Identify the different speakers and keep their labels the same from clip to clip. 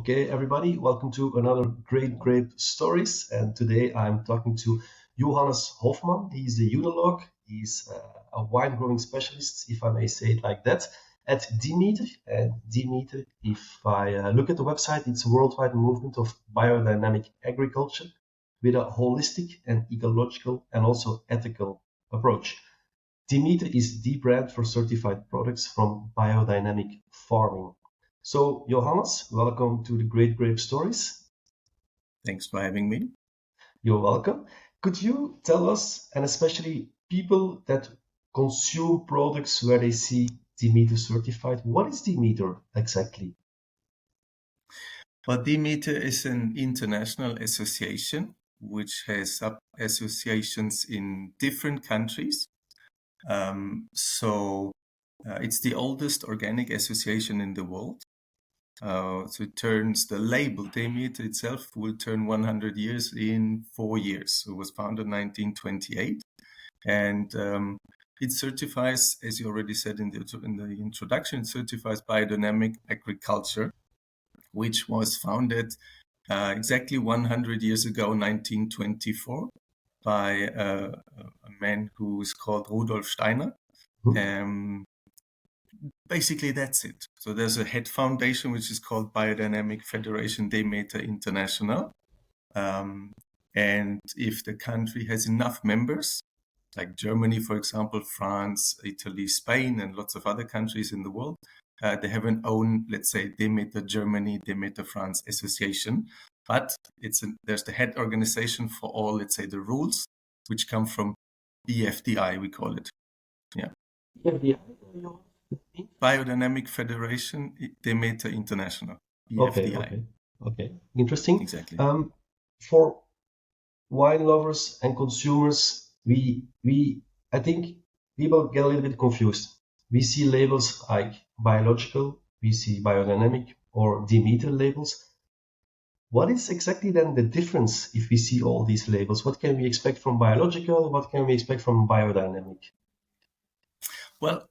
Speaker 1: Okay, everybody, welcome to another great grape stories. And today I'm talking to Johannes Hoffmann. He's a enologue. He's a wine growing specialist, if I may say it like that, at Demeter. And Demeter, if I look at the website, it's a worldwide movement of biodynamic agriculture with a holistic and ecological and also ethical approach. Demeter is the brand for certified products from biodynamic farming. So, Johannes, welcome to the Great Grape Stories.
Speaker 2: Thanks for having me.
Speaker 1: You're welcome. Could you tell us, and especially people that consume products where they see Demeter certified, what is Demeter exactly?
Speaker 2: Well, Demeter is an international association which has sub-associations in different countries. It's the oldest organic association in the world. So it turns the label Demeter itself will turn 100 years in 4 years. So it was founded in 1928, and it certifies, as you already said in the introduction, it certifies biodynamic agriculture, which was founded exactly 100 years ago, 1924, by a man who is called Rudolf Steiner. Basically, that's it. So there's a head foundation, which is called Biodynamic Federation Demeter International. And if the country has enough members, like Germany, for example, France, Italy, Spain, and lots of other countries in the world, they have an own, let's say, Demeter Germany, Demeter France association. But there's the head organization for all, let's say, the rules, which come from BFDI, we call it. Yeah. Biodynamic Federation Demeter International, BFDI.
Speaker 1: Okay. Interesting.
Speaker 2: Exactly.
Speaker 1: For wine lovers and consumers, I think people get a little bit confused. We see labels like biological, we see biodynamic or Demeter labels. What is exactly then the difference if we see all these labels? What can we expect from biological? What can we expect from biodynamic?
Speaker 2: Well,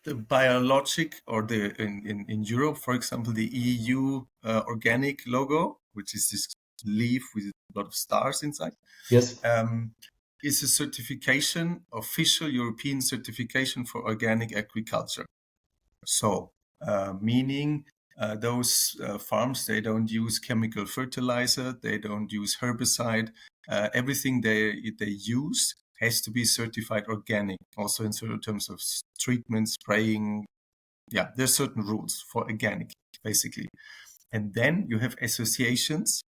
Speaker 2: the biologic, or in Europe, for example, the EU organic logo, which is this leaf with a lot of stars inside.
Speaker 1: Yes.
Speaker 2: Is a certification, official European certification for organic agriculture. So, meaning those farms, they don't use chemical fertilizer, they don't use herbicide. Everything they use has to be certified organic, also in certain terms of treatment, spraying. Yeah, there's certain rules for organic, basically. And then you have associations,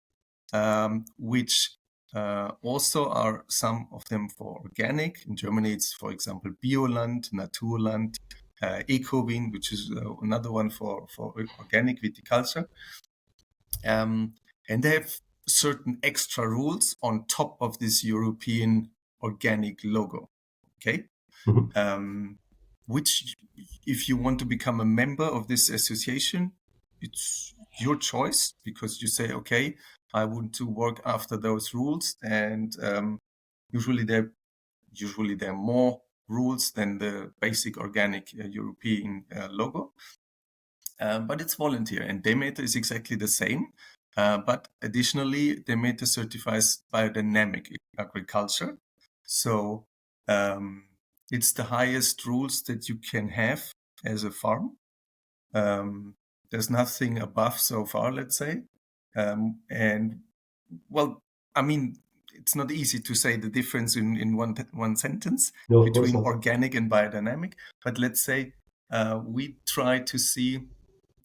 Speaker 2: which also are some of them for organic. In Germany, it's, for example, Bioland, Naturland, Ecowin, which is another one for organic viticulture. And they have certain extra rules on top of this European organic logo. Okay. Which, if you want to become a member of this association, it's your choice, because you say, okay, I want to work after those rules, and usually there are more rules than the basic organic European logo. But it's volunteer, and Demeter is exactly the same. But additionally, Demeter certifies biodynamic agriculture. So it's the highest rules that you can have as a farm. There's nothing above so far, let's say. And well, I mean, it's not easy to say the difference in one sentence between organic and biodynamic. But let's say we try to see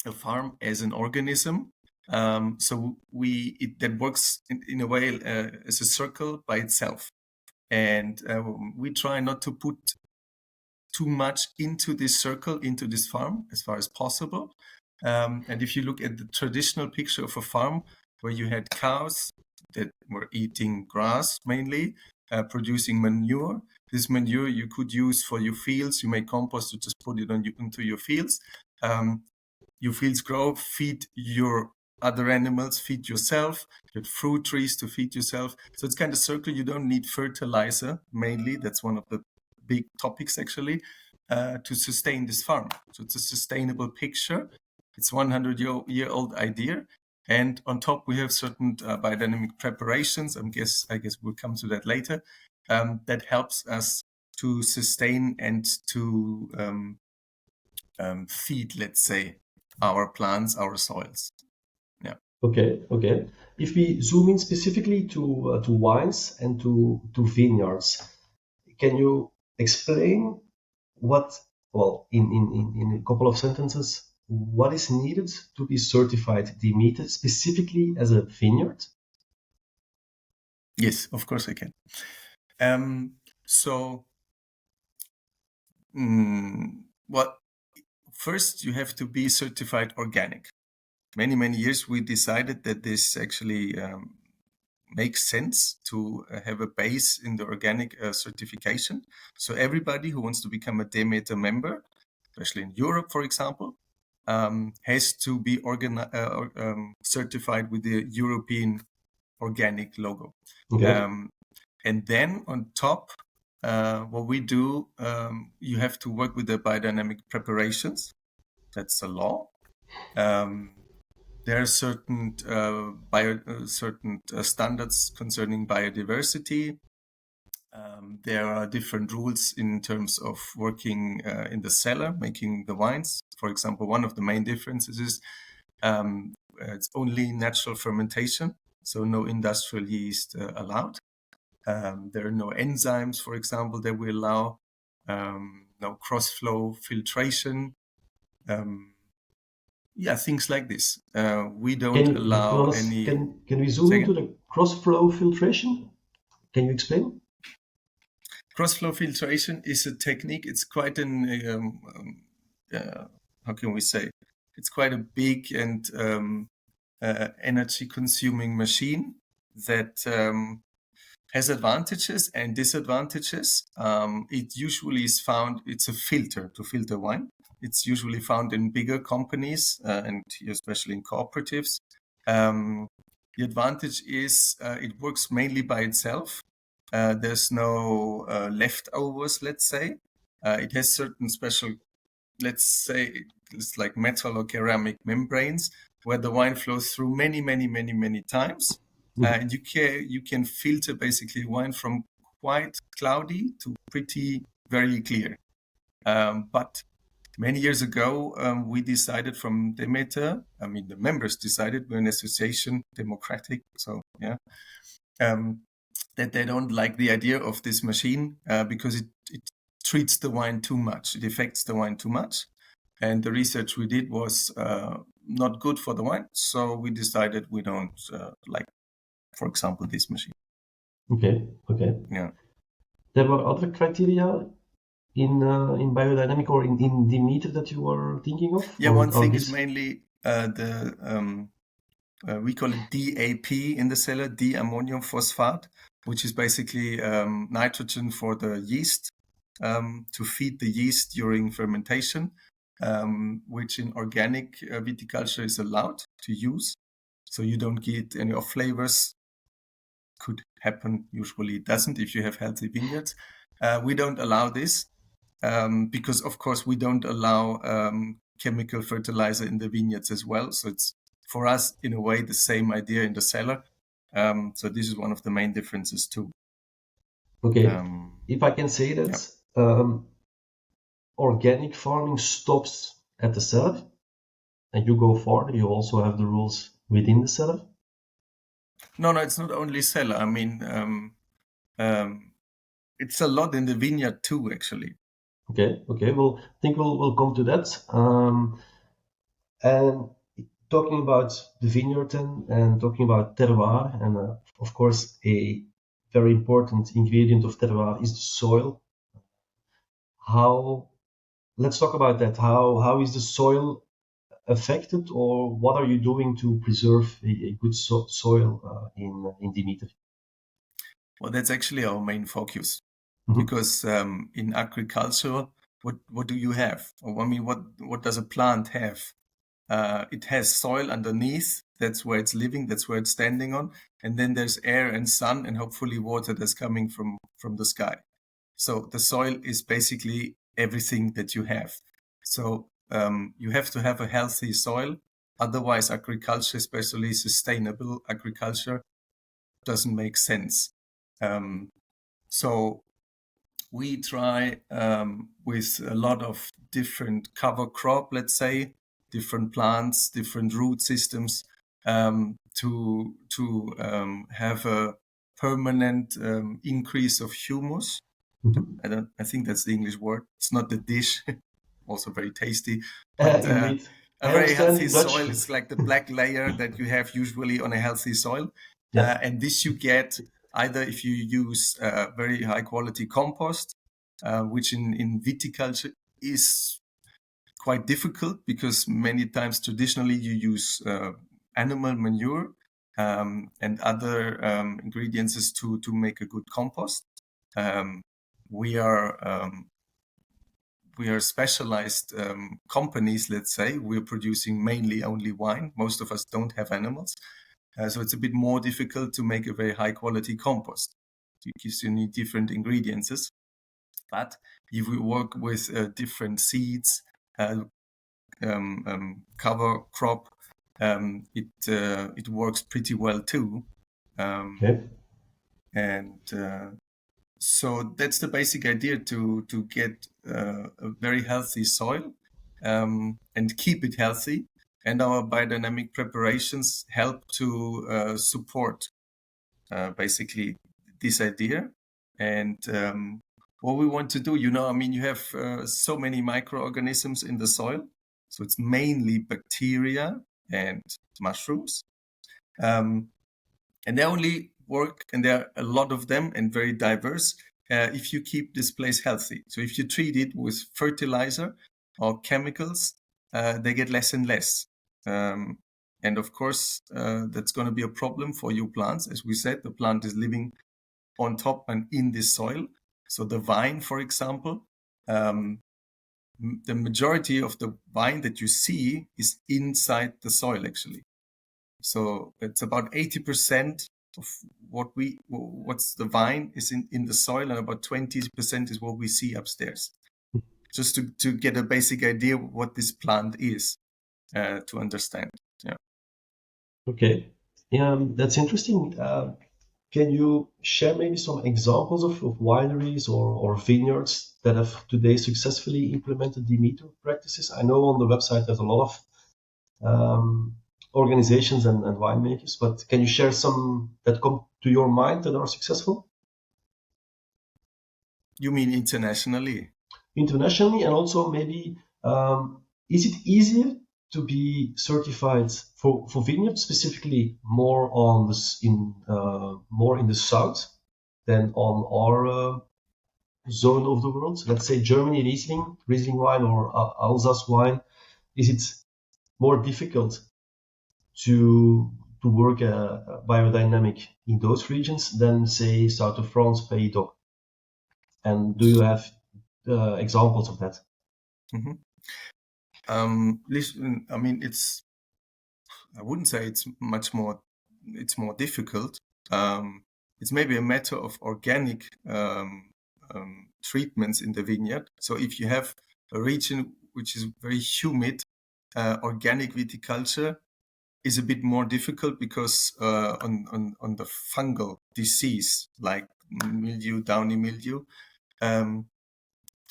Speaker 2: a farm as an organism. So that works in a way as a circle by itself. And we try not to put too much into this circle, into this farm, as far as possible. And if you look at the traditional picture of a farm where you had cows that were eating grass mainly, producing manure, this manure you could use for your fields. You make compost, you just put it into your fields. Your fields grow, feed your other animals, feed yourself, you have fruit trees to feed yourself. So it's kind of circle. You don't need fertilizer mainly. That's one of the big topics actually, to sustain this farm. So it's a sustainable picture. It's 100-year-old idea. And on top, we have certain biodynamic preparations. I guess we'll come to that later. That helps us to sustain and to feed, let's say, our plants, our soils. Yeah.
Speaker 1: Okay, okay. If we zoom in specifically to wines and to vineyards, can you explain what, well, in a couple of sentences, what is needed to be certified Demeter specifically as a vineyard?
Speaker 2: Yes, of course I can. So, well, first you have to be certified organic. Many years we decided that this actually makes sense to have a base in the organic certification. So everybody who wants to become a Demeter member, especially in Europe, for example, has to be certified with the European organic logo.
Speaker 1: Okay.
Speaker 2: And then on top, what we do, you have to work with the biodynamic preparations. That's a law. There are certain standards concerning biodiversity. There are different rules in terms of working in the cellar, making the wines. For example, one of the main differences is it's only natural fermentation, so no industrial yeast allowed. There are no enzymes, for example, that we allow, no cross-flow filtration. Things like this. We don't allow
Speaker 1: Johannes,
Speaker 2: any.
Speaker 1: can we zoom into
Speaker 2: Second,
Speaker 1: the cross-flow filtration? Can you explain?
Speaker 2: cross-flow filtration is a technique. It's quite an how can we say? It's quite a big and energy-consuming machine that has advantages and disadvantages. It usually is found. It's a filter to filter wine. It's usually found in bigger companies and especially in cooperatives. The advantage is it works mainly by itself. There's no leftovers, let's say. It has certain special, let's say, it's like metal or ceramic membranes where the wine flows through many times. And you can filter basically wine from quite cloudy to pretty very clear. But many years ago, we decided from Demeter, I mean, the members decided, we're an association, democratic, so yeah, that they don't like the idea of this machine because it treats the wine too much. It affects the wine too much. And the research we did was not good for the wine. So we decided we don't like, for example, this machine.
Speaker 1: Okay, okay.
Speaker 2: Yeah.
Speaker 1: There were other criteria in biodynamic or in Demeter that you were thinking of?
Speaker 2: Yeah, one thing is
Speaker 1: this?
Speaker 2: mainly we call it DAP in the cellar, diammonium phosphate, which is basically nitrogen for the yeast to feed the yeast during fermentation, which in organic viticulture is allowed to use. So you don't get any off flavors. Could happen, usually it doesn't if you have healthy vineyards. We don't allow this because, of course, we don't allow chemical fertilizer in the vineyards as well. So it's, for us, in a way, the same idea in the cellar. So this is one of the main differences too.
Speaker 1: Okay, if I can say that, organic farming stops at the cellar, and you go forward, you also have the rules within the cellar?
Speaker 2: No, it's not only cellar. I mean, it's a lot in the vineyard too, actually.
Speaker 1: Okay. Well, I think we'll come to that. And talking about the vineyard and talking about terroir, and of course, a very important ingredient of terroir is the soil. Let's talk about that. How is the soil affected, or what are you doing to preserve a good soil in Demeter?
Speaker 2: Well, that's actually our main focus,
Speaker 1: Mhm.
Speaker 2: because in agriculture, what do you have? Or, I mean, what does a plant have? It has soil underneath. That's where it's living. That's where it's standing on. And then there's air and sun and hopefully water that's coming from the sky. So the soil is basically everything that you have. So you have to have a healthy soil. Otherwise, agriculture, especially sustainable agriculture, doesn't make sense. So we try with a lot of different cover crop, let's say, different plants, different root systems, to have a permanent increase of humus.
Speaker 1: Mhm.
Speaker 2: I think that's the English word. It's not the dish, also very tasty, but
Speaker 1: Indeed.
Speaker 2: a
Speaker 1: I
Speaker 2: very
Speaker 1: understand
Speaker 2: healthy
Speaker 1: in Dutch.
Speaker 2: soil is like the black layer that you have usually on a healthy soil.
Speaker 1: Yeah.
Speaker 2: And this you get either if you use very high quality compost, which in viticulture is quite difficult because many times traditionally you use animal manure and other ingredients to make a good compost. Um, we are specialized companies, let's say. We're producing mainly only wine. Most of us don't have animals. So it's a bit more difficult to make a very high quality compost because you need different ingredients. But if we work with different seeds, uh, cover crop, it works pretty well too.
Speaker 1: Okay.
Speaker 2: And So that's the basic idea to get a very healthy soil and keep it healthy. And our biodynamic preparations help to support basically this idea. And what we want to do, I mean, you have so many microorganisms in the soil. So it's mainly bacteria and mushrooms. Um, and they only work, and there are a lot of them and very diverse, if you keep this place healthy. So if you treat it with fertilizer or chemicals, they get less and less. And of course, that's going to be a problem for your plants. As we said, the plant is living on top and in this soil. So the vine, for example, um, the majority of the vine that you see is inside the soil, actually. So it's about 80% of what's the vine is in the soil, and about 20% is what we see upstairs. Just to get a basic idea of what this plant is, to understand. Yeah.
Speaker 1: Okay. That's interesting. Can you share maybe some examples of wineries or vineyards that have today successfully implemented Demeter practices? I know on the website there's a lot of organizations and winemakers, but can you share some that come to your mind that are successful
Speaker 2: You mean internationally?
Speaker 1: internationally? And also maybe is it easier to be certified for vineyards specifically more on this more in the south than on our zone of the world? Let's say Germany, Riesling wine or Alsace wine. Is it more difficult to work biodynamic in those regions than say south of France, Pays d'Oc? And do you have examples of that?
Speaker 2: Mm-hmm. Listen, I mean, I wouldn't say it's more difficult. It's maybe a matter of organic treatments in the vineyard. So if you have a region which is very humid, organic viticulture is a bit more difficult because on the fungal disease like mildew, downy mildew,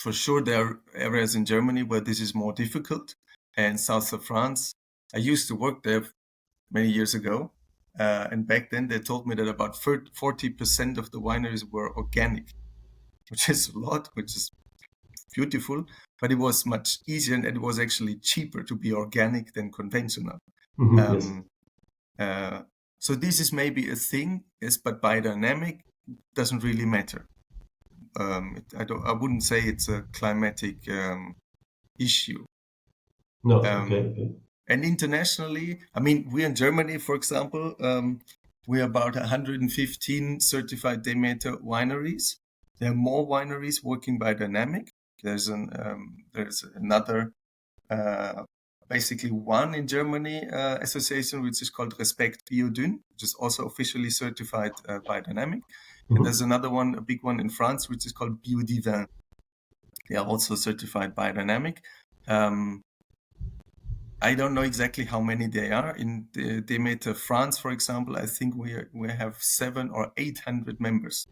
Speaker 2: for sure there are areas in Germany where this is more difficult, and south of France. I used to work there many years ago, and back then they told me that about 40% of the wineries were organic, which is a lot, which is beautiful, but it was much easier and it was actually cheaper to be organic than conventional.
Speaker 1: Mhm, yes.
Speaker 2: Um, so this is maybe a thing, yes, but biodynamic doesn't really matter. I wouldn't say it's a climatic issue.
Speaker 1: No. Okay.
Speaker 2: Um,
Speaker 1: Okay.
Speaker 2: and internationally, I mean, we in Germany, for example, we're about 115 certified Demeter wineries. There are more wineries working biodynamic. There's another, basically one in Germany association which is called Respect Biodyn, which is also officially certified biodynamic. And
Speaker 1: Mhm.
Speaker 2: there's another one, a big one in France, which is called Biodivin. They are also certified biodynamic. I don't know exactly how many they are. In the Demeter, France, for example, I think we have 700 or 800 members,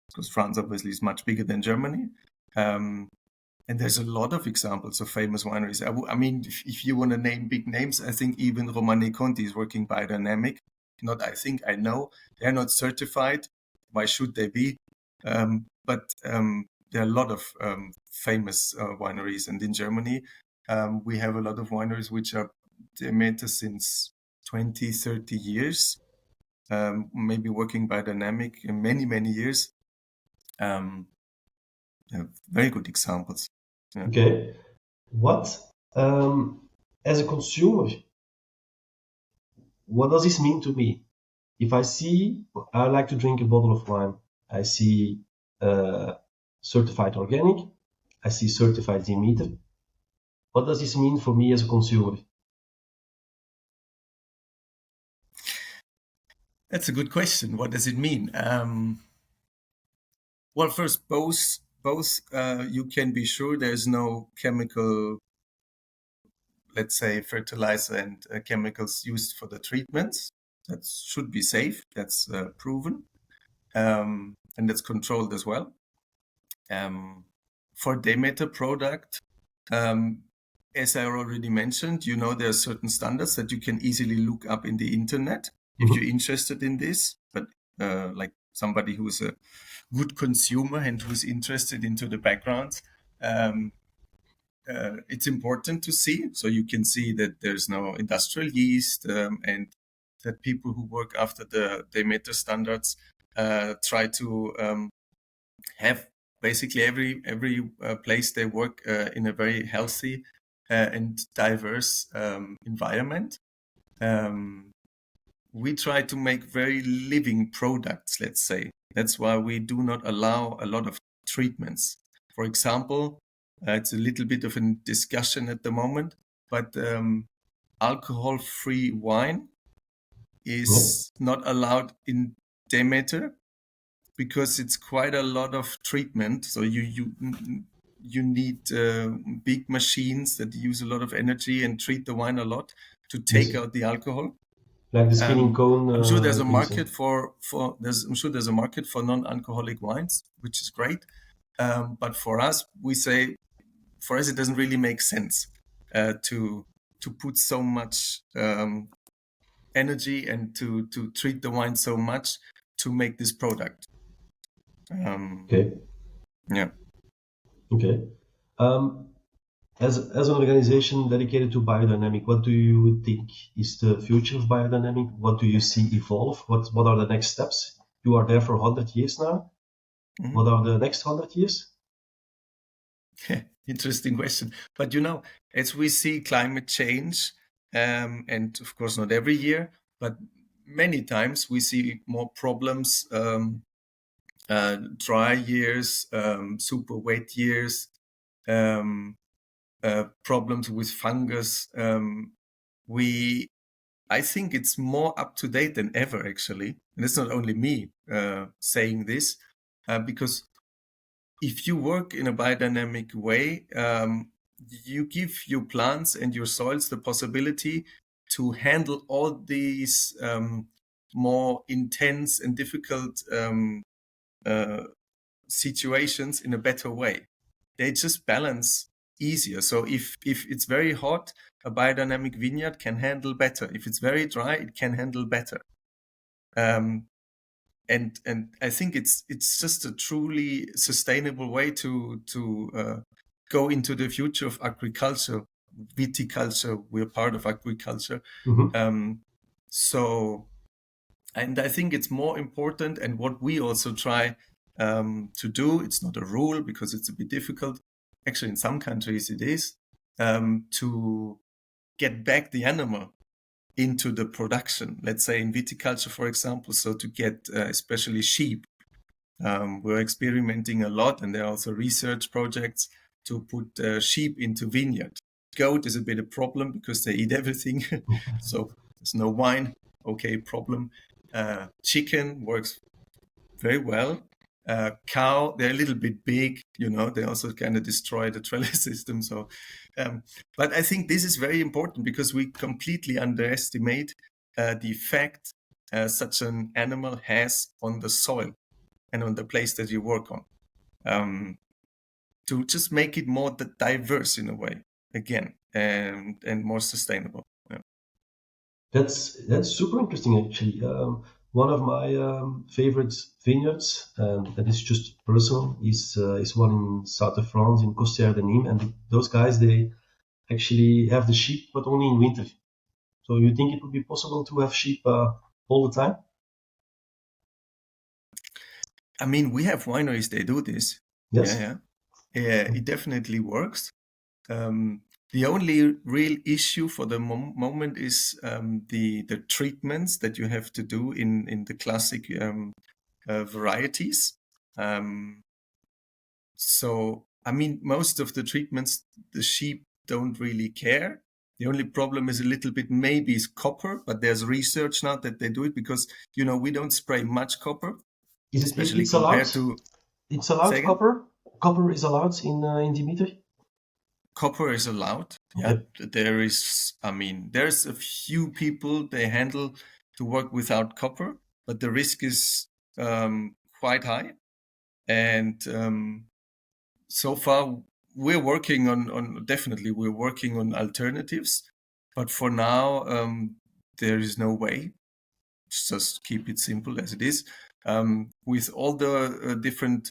Speaker 2: because France obviously is much bigger than Germany. And there's a lot of examples of famous wineries. I mean, if you want to name big names, I think even Romane Conti is working biodynamic. Not, I think, I know. They're not certified. Why should they be? But there are a lot of famous wineries. And in Germany, we have a lot of wineries which are Demeter since 20, 30 years, maybe working biodynamic in many, many years. Very good examples. Yeah.
Speaker 1: Okay. What, as a consumer, what does this mean to me? If I like to drink a bottle of wine, I see certified organic, I see certified Demeter. What does this mean for me as a consumer?
Speaker 2: That's a good question. What does it mean? Well, first, both you can be sure there's no chemical, let's say, fertilizer and chemicals used for the treatments. That should be safe. That's proven, and that's controlled as well. For Demeter product, as I already mentioned, there are certain standards that you can easily look up in the internet if you're interested in this. But like somebody who's a good consumer and who's interested into the background, it's important to see. So you can see that there's no industrial yeast, and that people who work after the Demeter standards try to have basically every place they work in a very healthy and diverse environment. We try to make very living products, let's say. That's why we do not allow a lot of treatments. For example, it's a little bit of a discussion at the moment, but alcohol-free wine is not allowed in Demeter because it's quite a lot of treatment. So you need big machines that use a lot of energy and treat the wine a lot to take out the alcohol.
Speaker 1: Like the spinning cone.
Speaker 2: I'm sure there's a market I'm sure there's a market for non-alcoholic wines, which is great. But for us, it doesn't really make sense to put so much energy and to treat the wine so much to make this product.
Speaker 1: Okay.
Speaker 2: Yeah.
Speaker 1: Okay. As an organization dedicated to biodynamic, what do you think is the future of biodynamic? What do you see evolve? What are the next steps? You are there for 100 years now.
Speaker 2: Mm-hmm.
Speaker 1: What are the next 100 years?
Speaker 2: Interesting question. But as we see climate change, and of course not every year, but many times we see more problems, dry years, super wet years, problems with fungus. I think it's more up to date than ever, actually. And it's not only me saying this, because if you work in a biodynamic way, you give your plants and your soils the possibility to handle all these more intense and difficult situations in a better way. They just balance easier. So if it's very hot, a biodynamic vineyard can handle better. If it's very dry, it can handle better. And I think it's just a truly sustainable way to go into the future of agriculture, viticulture. We're part of agriculture. So, and I think it's more important, and what we also try to do, it's not a rule because it's a bit difficult. Actually, in some countries it is, to get back the animal into the production. Let's say in viticulture, for example, so to get especially sheep. We're experimenting a lot, and there are also research projects to put sheep into vineyard. Goat is a bit of a problem because they eat everything. So there's no wine. Okay, problem. Chicken works very well. Cow, they're a little bit big, they also kind of destroy the trellis system. So, but I think this is very important because we completely underestimate the effect such an animal has on the soil and on the place that you work on. To just make it more diverse in a way, again, and more sustainable. Yeah.
Speaker 1: That's super interesting, actually. One of my favorite vineyards, and that is just personal, is one in south of France in Costières de Nîmes, and those guys they actually have the sheep, but only in winter. So you think it would be possible to have sheep all the time?
Speaker 2: I mean, we have wineries, they do this.
Speaker 1: Yes.
Speaker 2: Yeah. It definitely works. The only real issue for the moment is the treatments that you have to do in the classic varieties. So, I mean, most of the treatments, the sheep don't really care. The only problem is a little bit maybe is copper, but there's research now that they do it because, we don't spray much copper, especially
Speaker 1: It's allowed?
Speaker 2: compared to...
Speaker 1: It's
Speaker 2: Say
Speaker 1: allowed
Speaker 2: again?
Speaker 1: copper? Copper is allowed in Demeter?
Speaker 2: Copper is allowed. Yeah,
Speaker 1: Okay.
Speaker 2: there's a few people they handle to work without copper, but the risk is quite high. And so far, we're working we're working on alternatives, but for now, there is no way. Just keep it simple as it is. With all the different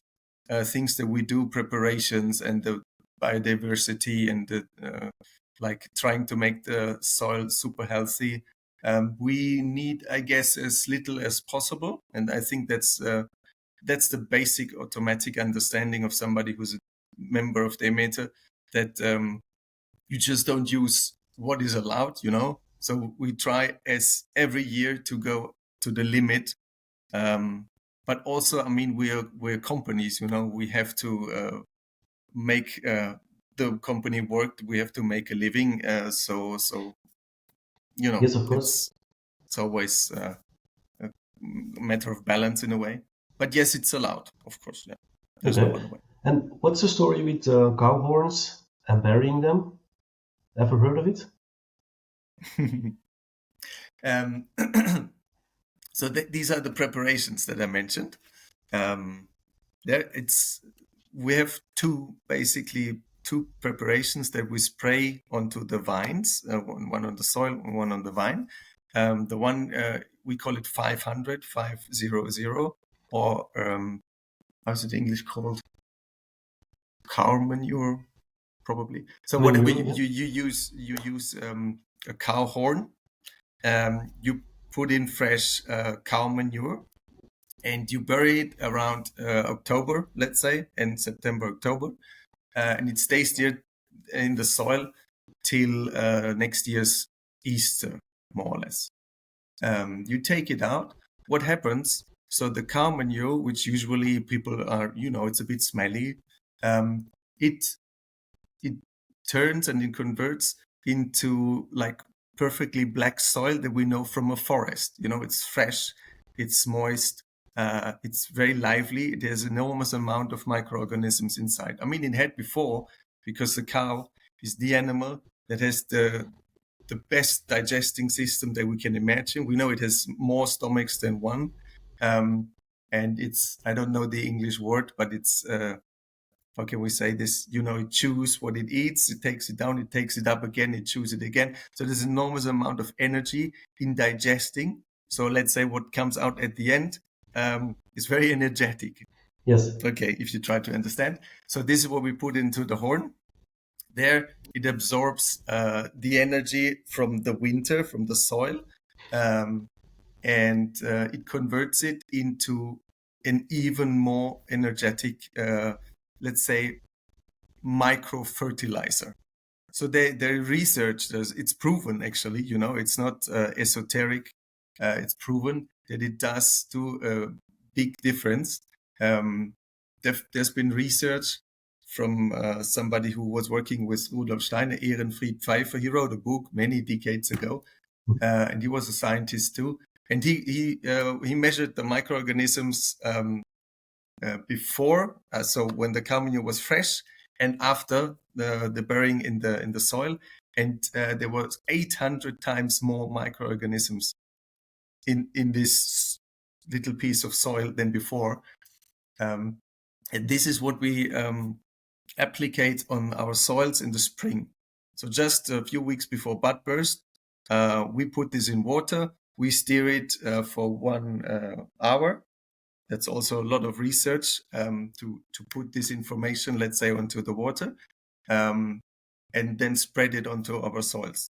Speaker 2: things that we do, preparations and the biodiversity and the like trying to make the soil super healthy, we need, I guess, as little as possible. And I think that's the basic automatic understanding of somebody who's a member of Demeter, that you just don't use what is allowed. So we try as every year to go to the limit. But also, I mean, we're companies, we have to make the company work. We have to make a living. So
Speaker 1: Yes, of course.
Speaker 2: it's always a matter of balance in a way. But yes, it's allowed, of course. Yeah, there's no
Speaker 1: Okay.
Speaker 2: other way.
Speaker 1: And what's the story with cow horns and burying them? Ever heard of it?
Speaker 2: um, so these are the preparations that I mentioned. We have basically two preparations that we spray onto the vines, one on the soil and one on the vine. The one we call it 500, or how's it in English called? Cow manure, probably. So whatever
Speaker 1: Manure, yeah.
Speaker 2: you use a cow horn. You put in fresh cow manure, and you bury it around October, let's say, and September, October, and it stays there in the soil till next year's Easter, more or less. You take it out. What happens? So the cow manure, which usually people are, it's a bit smelly. It turns and it converts into like perfectly black soil that we know from a forest. It's fresh, it's moist, it's very lively. There's an enormous amount of microorganisms inside. I mean, it had before, because the cow is the animal that has the best digesting system that we can imagine. We know it has more stomachs than one. And I don't know the English word, but it's, how can we say this? It chews what it eats, it takes it down, it takes it up again, it chews it again. So there's an enormous amount of energy in digesting. So let's say what comes out at the end is very energetic.
Speaker 1: Yes.
Speaker 2: Okay, if you try to understand. So this is what we put into the horn. There, it absorbs the energy from the winter, from the soil, and it converts it into an even more energetic, let's say, micro fertilizer. So they researched this. It's proven, actually. It's not esoteric. It's proven that it does do a big difference. There's been research from somebody who was working with Rudolf Steiner, Ehrenfried Pfeiffer. He wrote a book many decades ago, and he was a scientist too. And he measured the microorganisms before, so when the cow manure was fresh, and after the burying in the soil, and there was 800 times more microorganisms in this little piece of soil than before. And this is what we applicate on our soils in the spring. So just a few weeks before bud burst, we put this in water. We steer it for 1 hour. That's also a lot of research to put this information, let's say, onto the water, and then spread it onto our soils.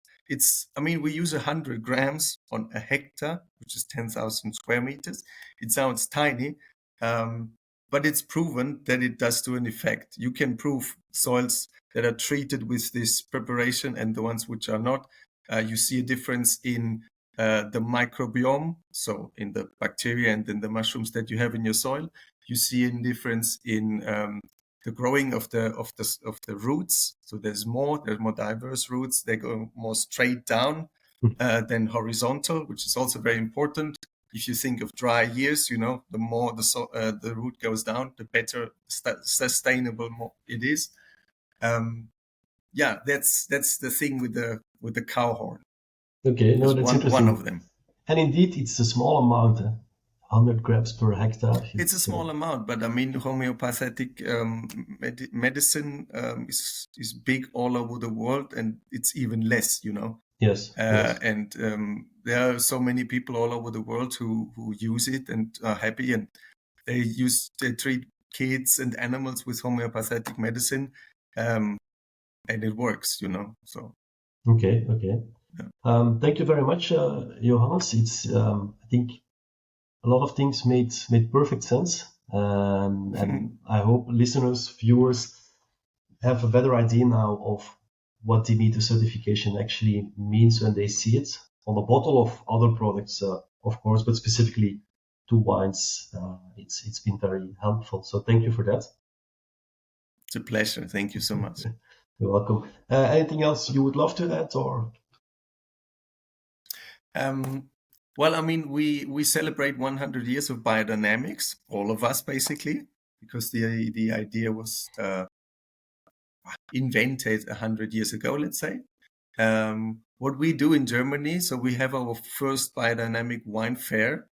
Speaker 2: We use 100 grams on a hectare, which is 10,000 square meters. It sounds tiny, but it's proven that it does do an effect. You can prove soils that are treated with this preparation and the ones which are not. You see a difference in the microbiome, so in the bacteria and in the mushrooms that you have in your soil. You see a difference in the growing of the roots. So there's more diverse roots. They go more straight down than horizontal, which is also very important. If you think of dry years, the more the root goes down, the better sustainable it is. That's the thing with the cow horn.
Speaker 1: Okay, no, that's interesting.
Speaker 2: One of them.
Speaker 1: And indeed, it's a small amount, 100 grams per hectare.
Speaker 2: It's a small amount, but homeopathic medicine is big all over the world, and it's even less,
Speaker 1: Yes.
Speaker 2: And there are so many people all over the world who use it and are happy, and they treat kids and animals with homeopathic medicine, and it works, So.
Speaker 1: Okay. Yeah. Thank you very much, Johannes. It's I think a lot of things made perfect sense, and I hope listeners, viewers have a better idea now of what Demeter certification actually means when they see it on the bottle of other products, of course, but specifically to wines. It's been very helpful. So thank you for that.
Speaker 2: It's a pleasure. Thank you so much.
Speaker 1: You're welcome. Anything else you would love to add, or?
Speaker 2: We celebrate 100 years of biodynamics, all of us basically, because the idea was invented 100 years ago, let's say. What we do in Germany, so we have our first biodynamic wine fair,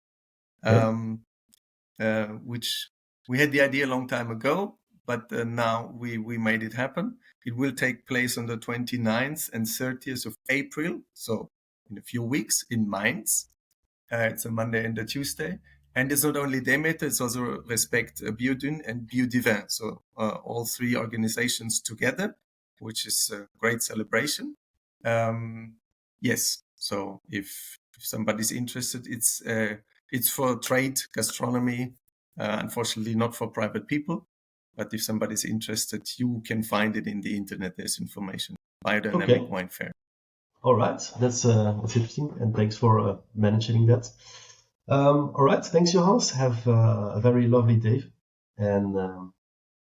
Speaker 2: which we had the idea a long time ago, but now we made it happen. It will take place on the 29th and 30th of April, so in a few weeks in Mainz. It's a Monday and a Tuesday. And it's not only Demeter, it's also Respect Biodyn and Biodivin. So all three organizations together, which is a great celebration. Yes, so if somebody's interested, it's for trade, gastronomy, unfortunately not for private people. But if somebody's interested, you can find it in the internet. There's information. Biodynamic Wine Fair.
Speaker 1: All right, that's interesting, and thanks for mentioning that. All right, thanks, Johannes. Have a very lovely day, and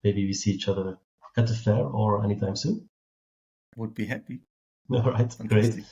Speaker 1: maybe we see each other at the fair or anytime soon.
Speaker 2: Would be happy.
Speaker 1: All right, fantastic. Great.